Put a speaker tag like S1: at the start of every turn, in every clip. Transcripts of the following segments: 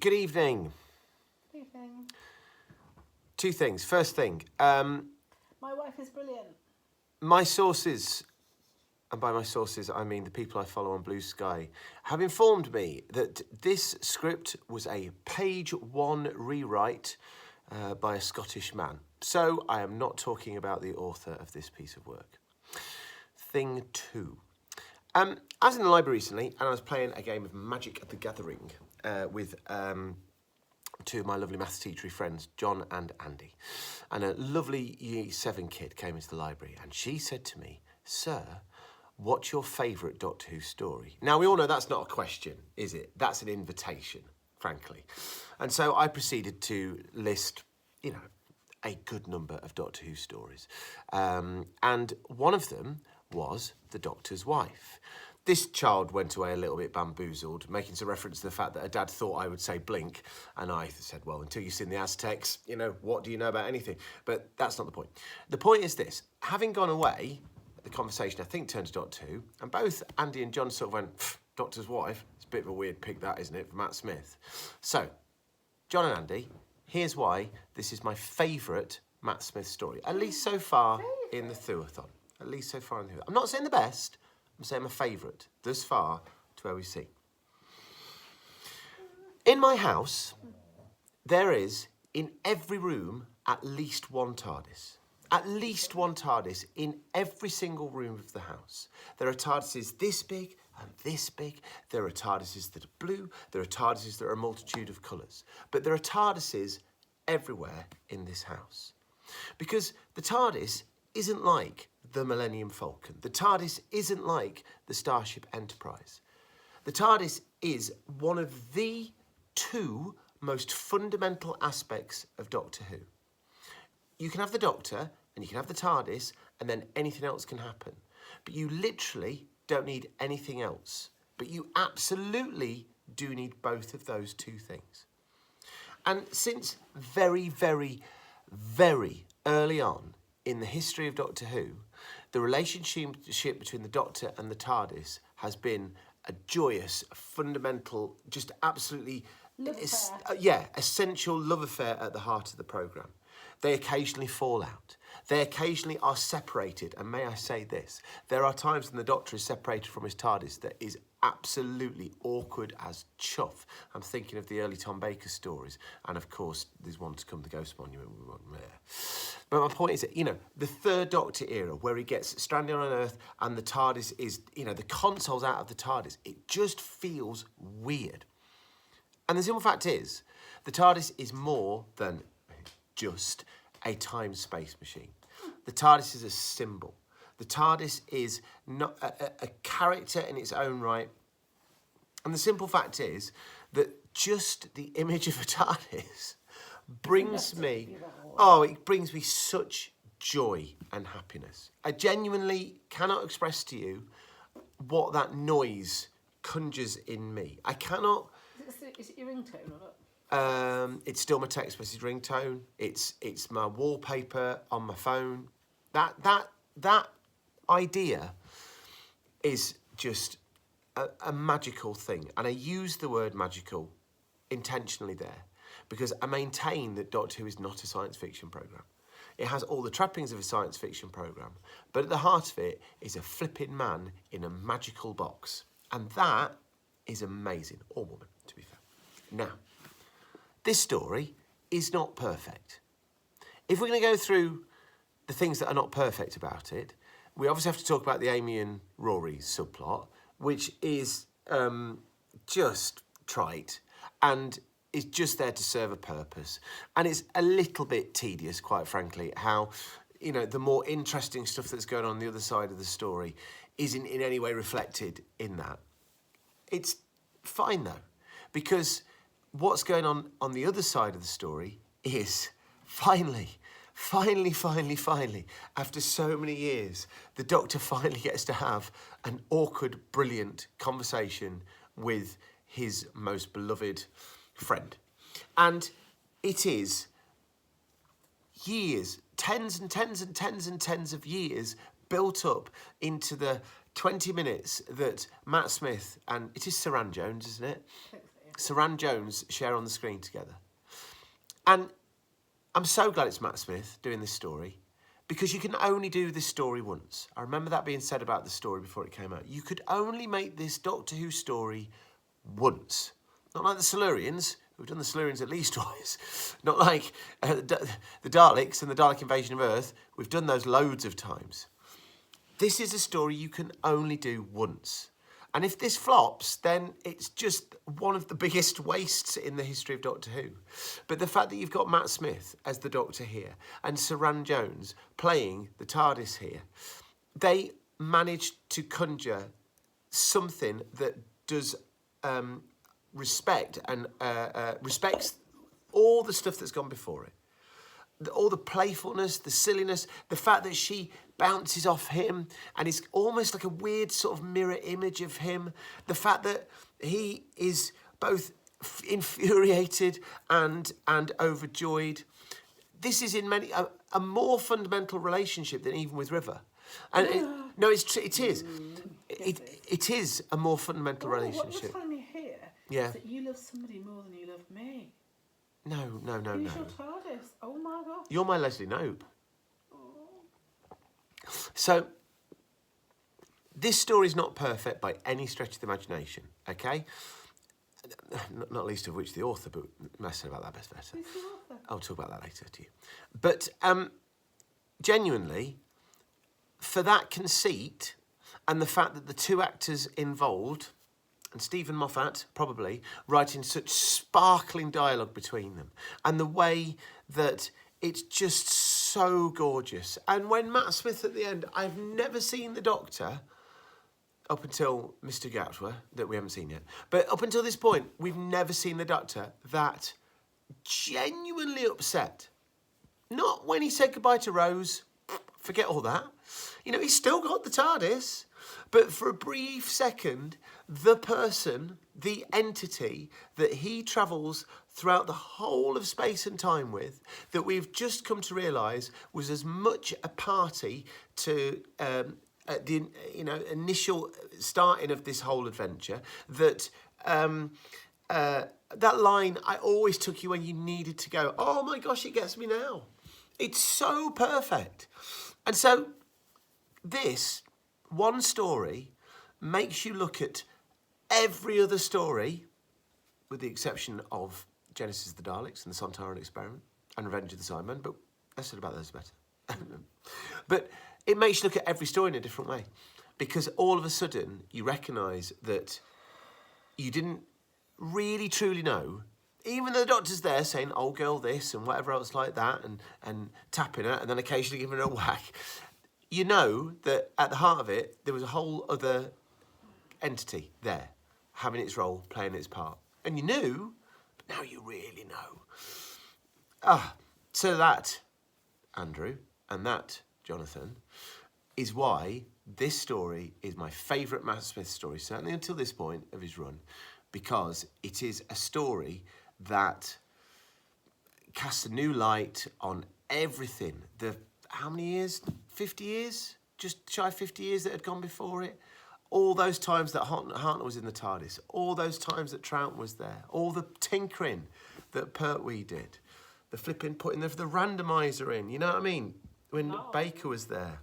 S1: Good evening.
S2: Evening.
S1: Two things. First thing,
S2: My wife is brilliant.
S1: my sources, and by my sources I mean the people I follow on Blue Sky, have informed me that this script was a page one rewrite by a Scottish man. So I am not talking about the author of this piece of work. Thing two. I was in the library recently and I was playing a game of Magic the Gathering with two of my lovely maths teachery friends, John and Andy. And a lovely Year 7 kid came into the library and she said to me, "Sir, what's your favourite Doctor Who story?" Now, we all know that's not a question, is it? That's an invitation, frankly. And so I proceeded to list, a good number of Doctor Who stories. And one of them was The Doctor's Wife. This child went away a little bit bamboozled, making some reference to the fact that her dad thought I would say blink. And I said, well, until you've seen the Aztecs, what do you know about anything? But that's not the point. The point is this. Having gone away, the conversation, I think, turned to Doctor Who. And both Andy and John sort of went, Doctor's Wife? It's a bit of a weird pick, that, isn't it, for Matt Smith? So, John and Andy, here's why this is my favourite Matt Smith story, at least so far in the Whoathon. At least so far in the Whoathon. I'm not saying the best, I'm saying my favourite, thus far, to where we see. In my house, there is, in every room, at least one TARDIS. At least one TARDIS in every single room of the house. There are TARDISes this big and this big. There are TARDISes that are blue. There are TARDISes that are a multitude of colours. But there are TARDISes everywhere in this house. Because the TARDIS isn't like the Millennium Falcon. The TARDIS isn't like the Starship Enterprise. The TARDIS is one of the two most fundamental aspects of Doctor Who. You can have the Doctor and you can have the TARDIS and then anything else can happen. But you literally don't need anything else. But you absolutely do need both of those two things. And since very, very, very early on in the history of Doctor Who, the relationship between the Doctor and the TARDIS has been a joyous, fundamental, just absolutely essential love affair at the heart of the programme. They occasionally fall out. They occasionally are separated. And may I say this, there are times when the Doctor is separated from his TARDIS that is absolutely awkward as chuff. I'm thinking of the early Tom Baker stories. And of course, there's one to come, The Ghost Monument. But my point is that, the third Doctor era, where he gets stranded on Earth and the TARDIS is, the console's out of the TARDIS, it just feels weird. And the simple fact is, the TARDIS is more than just a time-space machine. The TARDIS is a symbol. The TARDIS is not a character in its own right. And the simple fact is that just the image of a TARDIS brings me such joy and happiness. I genuinely cannot express to you what that noise conjures in me. I cannot...
S2: Is it your ringtone or not?
S1: It's still my text message ringtone. It's my wallpaper on my phone. That idea is just a magical thing. And I use the word magical intentionally there because I maintain that Doctor Who is not a science fiction programme. It has all the trappings of a science fiction programme, but at the heart of it is a flipping man in a magical box. And that is amazing. Or woman, to be fair. Now, this story is not perfect. If we're going to go through the things that are not perfect about it, we obviously have to talk about the Amy and Rory subplot, which is just trite and is just there to serve a purpose. And it's a little bit tedious, quite frankly, how, the more interesting stuff that's going on the other side of the story isn't in any way reflected in that. It's fine, though, because what's going on the other side of the story is finally, after so many years, the Doctor finally gets to have an awkward, brilliant conversation with his most beloved friend. And it is years, tens and tens and tens and tens of years built up into the 20 minutes that Matt Smith, and it is Saran Jones, isn't it? Saran Jones share on the screen together. And I'm so glad it's Matt Smith doing this story, because you can only do this story once. I remember that being said about the story before it came out. You could only make this Doctor Who story once. Not like the Silurians. We've done the Silurians at least twice. Not like the Daleks and the Dalek invasion of Earth. We've done those loads of times. This is a story you can only do once. And if this flops, then it's just one of the biggest wastes in the history of Doctor Who. But the fact that you've got Matt Smith as the Doctor here and Saran Jones playing the TARDIS here, they managed to conjure something that does respect and respects all the stuff that's gone before it. All the playfulness, the silliness, the fact that she bounces off him and is almost like a weird sort of mirror image of him. The fact that he is both infuriated and overjoyed. This is in many a more fundamental relationship than even with River. And it is. It is a more fundamental relationship.
S2: What you're telling me here is that you love somebody more than you love me.
S1: No.
S2: Who's your TARDIS? Oh my God.
S1: You're my Leslie Knope. So, this story's not perfect by any stretch of the imagination, okay? Not least of which the author, but let's say about that better.
S2: Who's the author?
S1: I'll talk about that later to you. But genuinely, for that conceit and the fact that the two actors involved, and Stephen Moffat, probably, writing such sparkling dialogue between them. And the way that it's just so gorgeous. And when Matt Smith at the end, I've never seen the Doctor, up until Mr. Gatwa, that we haven't seen yet. But up until this point, we've never seen the Doctor that genuinely upset. Not when he said goodbye to Rose, forget all that. You know, he's still got the TARDIS. But for a brief second, the person, the entity that he travels throughout the whole of space and time with, that we've just come to realise was as much a party to the initial starting of this whole adventure, that that line, I always took you when you needed to go, oh my gosh, it gets me now. It's so perfect. And so this one story makes you look at every other story, with the exception of Genesis of the Daleks and the Sontaran Experiment and Revenge of the Cybermen, but I said about those better. But it makes you look at every story in a different way, because all of a sudden you recognise that you didn't really truly know, even though the Doctor's there saying, old girl this and whatever else like that, and tapping her and then occasionally giving her a whack. You know that at the heart of it, there was a whole other entity there, having its role, playing its part. And you knew, but now you really know. So that, Andrew, and that, Jonathan, is why this story is my favourite Matt Smith story, certainly until this point of his run, because it is a story that casts a new light on everything. How many years? 50 years? Just shy of 50 years that had gone before it. All those times that Hartnell was in the TARDIS. All those times that Troughton was there. All the tinkering that Pertwee did. The flipping putting the randomiser in. You know what I mean? When Baker was there.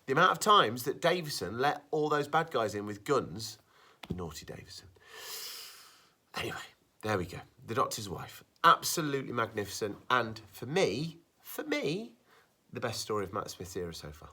S1: The amount of times that Davison let all those bad guys in with guns. Naughty Davison. Anyway, there we go. The Doctor's Wife. Absolutely magnificent. And for me, the best story of Matt Smith's era so far.